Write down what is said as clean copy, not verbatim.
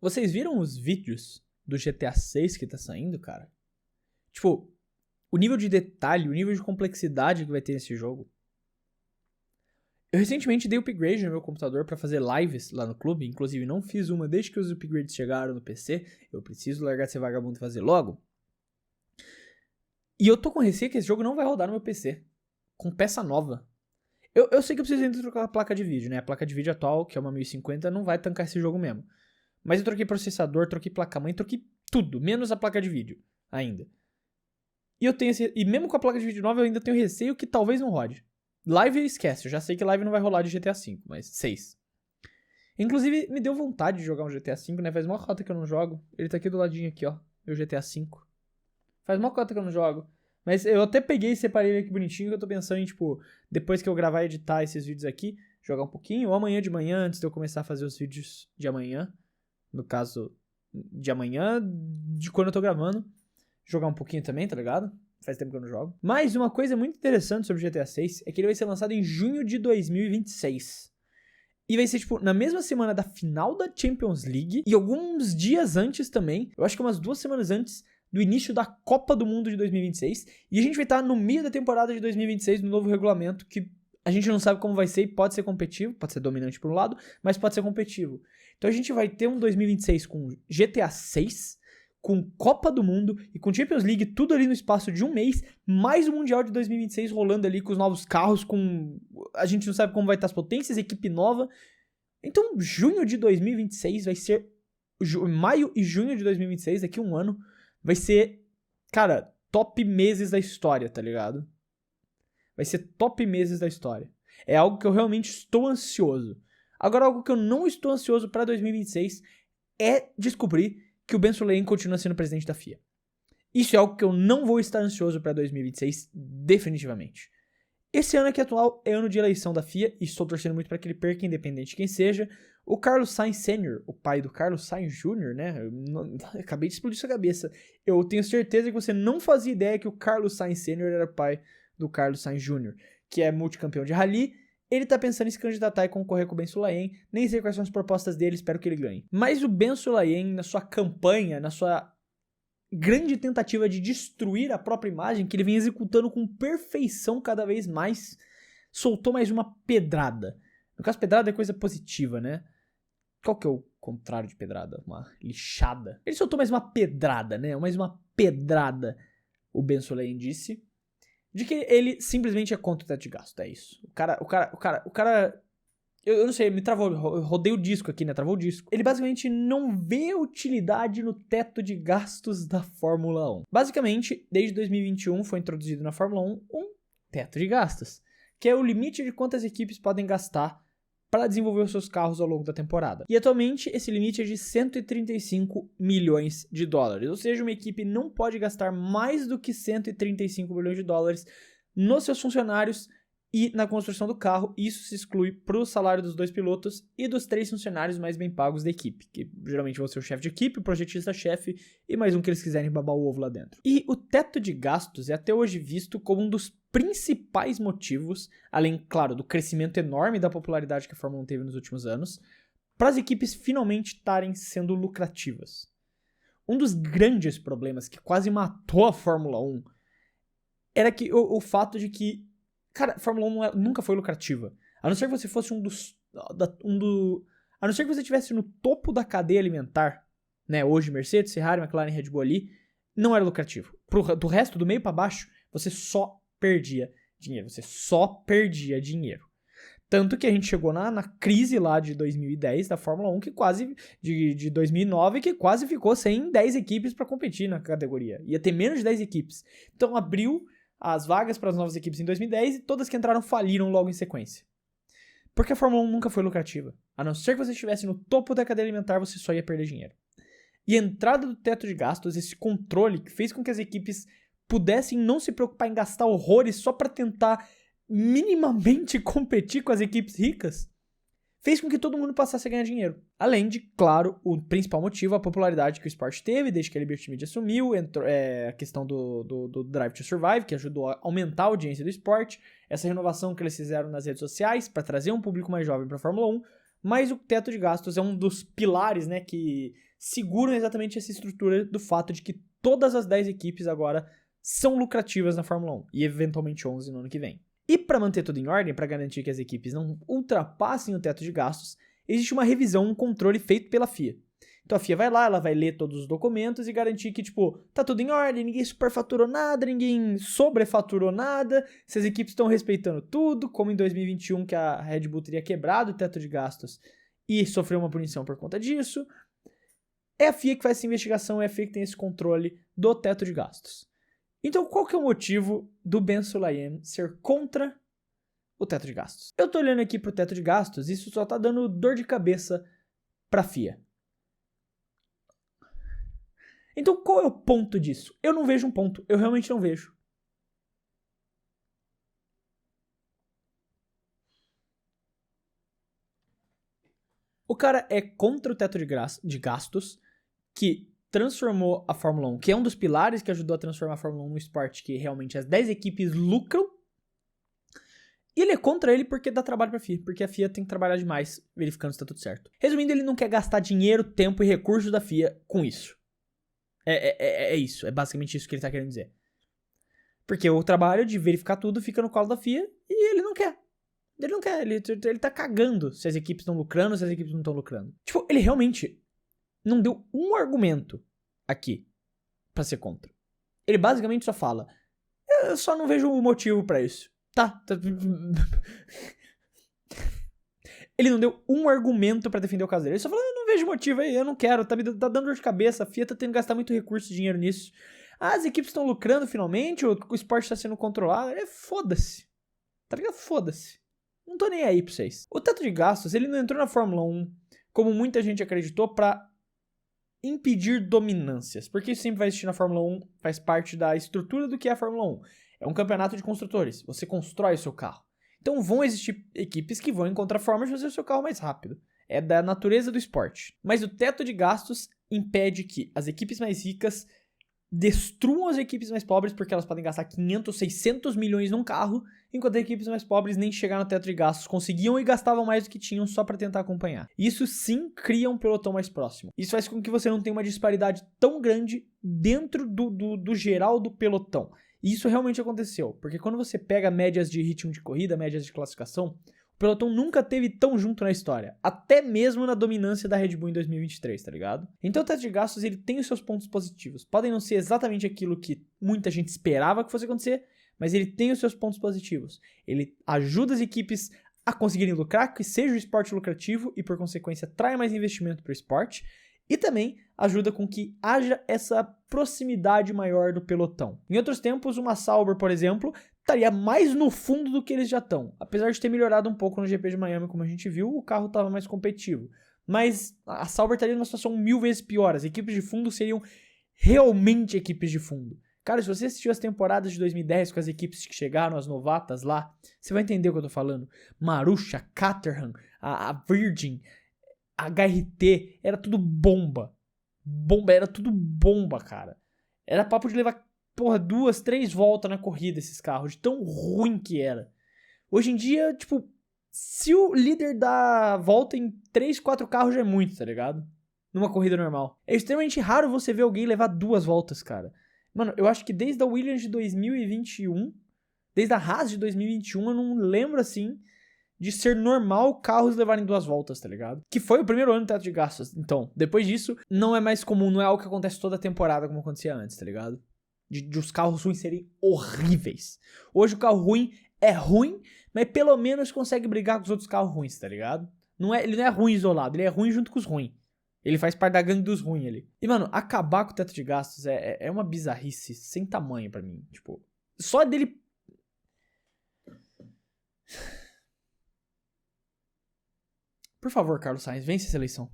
Vocês viram os vídeos do GTA 6 que tá saindo, cara? Tipo, o nível de detalhe, o nível de complexidade que vai ter nesse jogo. Eu recentemente dei upgrade no meu computador pra fazer lives lá no clube. Inclusive, não fiz uma desde que os upgrades chegaram no PC. Eu preciso largar de ser vagabundo e fazer logo. E eu tô com receio que esse jogo não vai rodar no meu PC. Com peça nova. Eu sei que eu preciso ainda trocar a placa de vídeo, né? A placa de vídeo atual, que é uma 1050, não vai tancar esse jogo mesmo. Mas eu troquei processador, troquei placa-mãe, troquei tudo, menos a placa de vídeo ainda. E mesmo com a placa de vídeo nova, eu ainda tenho receio que talvez não rode. Live esquece, eu já sei que live não vai rolar de GTA V, mas 6. Inclusive, me deu vontade de jogar um GTA V, né? Faz uma cota que eu não jogo. Ele tá aqui do ladinho aqui, ó. Meu GTA V. Faz uma cota que eu não jogo. Mas eu até peguei e separei ele aqui bonitinho, que eu tô pensando em, tipo, depois que eu gravar e editar esses vídeos aqui, jogar um pouquinho, ou amanhã de manhã, antes de eu começar a fazer os vídeos de amanhã. No caso, de amanhã, de quando eu tô gravando. Jogar um pouquinho também, tá ligado? Faz tempo que eu não jogo. Mas uma coisa muito interessante sobre o GTA 6 é que ele vai ser lançado em junho de 2026. E vai ser, tipo, na mesma semana da final da Champions League e alguns dias antes também, eu acho que umas 2 semanas antes do início da Copa do Mundo de 2026. E a gente vai estar no meio da temporada de 2026 no novo regulamento, que a gente não sabe como vai ser e pode ser competitivo, pode ser dominante por um lado, mas pode ser competitivo. Então a gente vai ter um 2026 com GTA 6, com Copa do Mundo e com Champions League, tudo ali no espaço de um mês, mais o Mundial de 2026 rolando ali com os novos carros, com... A gente não sabe como vai estar as potências, equipe nova. Então, junho de 2026 vai ser... Maio e junho de 2026, daqui a um ano, vai ser, cara, top meses da história, tá ligado? Vai ser top meses da história. É algo que eu realmente estou ansioso. Agora, algo que eu não estou ansioso pra 2026 é descobrir que o Ben Sulayem continua sendo presidente da FIA. Isso é algo que eu não vou estar ansioso para 2026, definitivamente. Esse ano aqui atual é ano de eleição da FIA e estou torcendo muito para que ele perca, independente de quem seja. O Carlos Sainz Sr., o pai do Carlos Sainz Jr., né? Eu acabei de explodir sua cabeça. Eu tenho certeza que você não fazia ideia que o Carlos Sainz Sr. era pai do Carlos Sainz Jr., que é multicampeão de rally. Ele tá pensando em se candidatar e concorrer com o Ben Sulayem. Nem sei quais são as propostas dele, espero que ele ganhe. Mas o Ben Sulayem, na sua campanha, na sua grande tentativa de destruir a própria imagem, que ele vem executando com perfeição cada vez mais, soltou mais uma pedrada. No caso, pedrada é coisa positiva, né? Qual que é o contrário de pedrada? Uma lixada. Ele soltou mais uma pedrada, né? Mais uma pedrada, o Ben Sulayem disse. De que ele simplesmente é contra o teto de gasto, é isso. O cara... Eu não sei, me travou, eu rodei o disco aqui, né? Travou o disco. Ele basicamente não vê utilidade no teto de gastos da Fórmula 1. Basicamente, desde 2021 foi introduzido na Fórmula 1 um teto de gastos, que é o limite de quantas equipes podem gastar para desenvolver os seus carros ao longo da temporada. E atualmente esse limite é de 135 milhões de dólares, ou seja, uma equipe não pode gastar mais do que 135 milhões de dólares nos seus funcionários e na construção do carro. Isso se exclui para o salário dos 2 pilotos e dos 3 funcionários mais bem pagos da equipe, que geralmente vão ser o chefe de equipe, o projetista-chefe e mais um que eles quiserem babar o ovo lá dentro. E o teto de gastos é até hoje visto como um dos principais motivos, além, claro, do crescimento enorme da popularidade que a Fórmula 1 teve nos últimos anos, para as equipes finalmente estarem sendo lucrativas. Um dos grandes problemas que quase matou a Fórmula 1 era que o fato de que, cara, a Fórmula 1 nunca foi lucrativa. A não ser que você fosse a não ser que você estivesse no topo da cadeia alimentar, né? Hoje Mercedes, Ferrari, McLaren, Red Bull ali, não era lucrativo. Do resto, do meio para baixo, você só perdia dinheiro. Tanto que a gente chegou na crise lá de 2010 da Fórmula 1, que quase, de 2009, que quase ficou sem 10 equipes para competir na categoria. Ia ter menos de 10 equipes. Então abriu as vagas para as novas equipes em 2010 e todas que entraram faliram logo em sequência. Porque a Fórmula 1 nunca foi lucrativa. A não ser que você estivesse no topo da cadeia alimentar, você só ia perder dinheiro. E a entrada do teto de gastos, esse controle que fez com que as equipes pudessem não se preocupar em gastar horrores só para tentar minimamente competir com as equipes ricas, fez com que todo mundo passasse a ganhar dinheiro. Além de, claro, o principal motivo, a popularidade que o esporte teve desde que a Liberty Media assumiu, a questão do Drive to Survive, que ajudou a aumentar a audiência do esporte, essa renovação que eles fizeram nas redes sociais para trazer um público mais jovem para a Fórmula 1, mas o teto de gastos é um dos pilares, né, que seguram exatamente essa estrutura do fato de que todas as 10 equipes agora são lucrativas na Fórmula 1 e eventualmente 11 no ano que vem. E para manter tudo em ordem, para garantir que as equipes não ultrapassem o teto de gastos, existe uma revisão, um controle feito pela FIA. Então a FIA vai lá, ela vai ler todos os documentos e garantir que, tipo, tá tudo em ordem, ninguém superfaturou nada, ninguém sobrefaturou nada, se as equipes estão respeitando tudo, como em 2021 que a Red Bull teria quebrado o teto de gastos e sofreu uma punição por conta disso. É a FIA que faz essa investigação, é a FIA que tem esse controle do teto de gastos. Então, qual que é o motivo do Ben Sulayem ser contra o teto de gastos? Eu tô olhando aqui pro teto de gastos e isso só tá dando dor de cabeça pra FIA. Então, qual é o ponto disso? Eu não vejo um ponto. Eu realmente não vejo. O cara é contra o teto de gastos que transformou a Fórmula 1, que é um dos pilares que ajudou a transformar a Fórmula 1 no esporte que realmente as 10 equipes lucram. E ele é contra ele porque dá trabalho pra FIA, porque a FIA tem que trabalhar demais verificando se tá tudo certo. Resumindo, ele não quer gastar dinheiro, tempo e recursos da FIA com isso. É isso, é basicamente isso que ele tá querendo dizer. Porque o trabalho de verificar tudo fica no colo da FIA e ele não quer. Ele não quer, ele tá cagando se as equipes estão lucrando, se as equipes não estão lucrando. Tipo, ele realmente não deu um argumento aqui pra ser contra. Ele basicamente só fala, eu só não vejo motivo pra isso. Tá. Ele não deu um argumento pra defender o caso dele. Ele só falou, eu não vejo motivo aí, eu não quero, tá dando dor de cabeça, a FIA tá tendo que gastar muito recurso e dinheiro nisso. As equipes estão lucrando finalmente, o esporte tá sendo controlado. Foda-se. Tá ligado? Foda-se. Não tô nem aí pra vocês. O teto de gastos, ele não entrou na Fórmula 1, como muita gente acreditou, pra impedir dominâncias. Porque isso sempre vai existir na Fórmula 1, faz parte da estrutura do que é a Fórmula 1. É um campeonato de construtores, você constrói o seu carro. Então vão existir equipes que vão encontrar formas de fazer o seu carro mais rápido. É da natureza do esporte. Mas o teto de gastos impede que as equipes mais ricas destruam as equipes mais pobres porque elas podem gastar 500, 600 milhões num carro, enquanto as equipes mais pobres nem chegaram no teto de gastos, conseguiam e gastavam mais do que tinham só para tentar acompanhar. Isso sim cria um pelotão mais próximo. Isso faz com que você não tenha uma disparidade tão grande dentro do geral do pelotão. E isso realmente aconteceu, porque quando você pega médias de ritmo de corrida, médias de classificação, o pelotão nunca teve tão junto na história, até mesmo na dominância da Red Bull em 2023, tá ligado? Então o teto de gastos ele tem os seus pontos positivos. Podem não ser exatamente aquilo que muita gente esperava que fosse acontecer, mas ele tem os seus pontos positivos. Ele ajuda as equipes a conseguirem lucrar, que seja o esporte lucrativo e por consequência trai mais investimento para o esporte. E também ajuda com que haja essa proximidade maior do pelotão. Em outros tempos, uma Sauber, por exemplo, estaria mais no fundo do que eles já estão. Apesar de ter melhorado um pouco no GP de Miami, como a gente viu, o carro estava mais competitivo. Mas a Sauber estaria numa situação 1000 vezes pior. As equipes de fundo seriam realmente equipes de fundo. Cara, se você assistiu as temporadas de 2010 com as equipes que chegaram, as novatas lá, você vai entender o que eu tô falando. Marussia, Caterham, a Virgin, a HRT, era tudo bomba. Era tudo bomba, cara. Era papo de levar, 2, 3 voltas na corrida esses carros, de tão ruim que era. Hoje em dia, tipo, se o líder dá volta em 3, 4 carros já é muito, tá ligado? Numa corrida normal. É extremamente raro você ver alguém levar 2 voltas, cara. Mano, eu acho que desde a Williams de 2021, desde a Haas de 2021, eu não lembro, assim, de ser normal carros levarem 2 voltas, tá ligado? Que foi o primeiro ano do teto de gastos. Então, depois disso, não é mais comum, não é algo que acontece toda a temporada como acontecia antes, tá ligado? De os carros ruins serem horríveis. Hoje o carro ruim é ruim, mas pelo menos consegue brigar com os outros carros ruins, tá ligado? Ele não é ruim isolado, ele é ruim junto com os ruins. Ele faz parte da gangue dos ruins ali. E, mano, acabar com o teto de gastos é uma bizarrice sem tamanho pra mim. Tipo, só dele... Por favor, Carlos Sainz, vence essa eleição.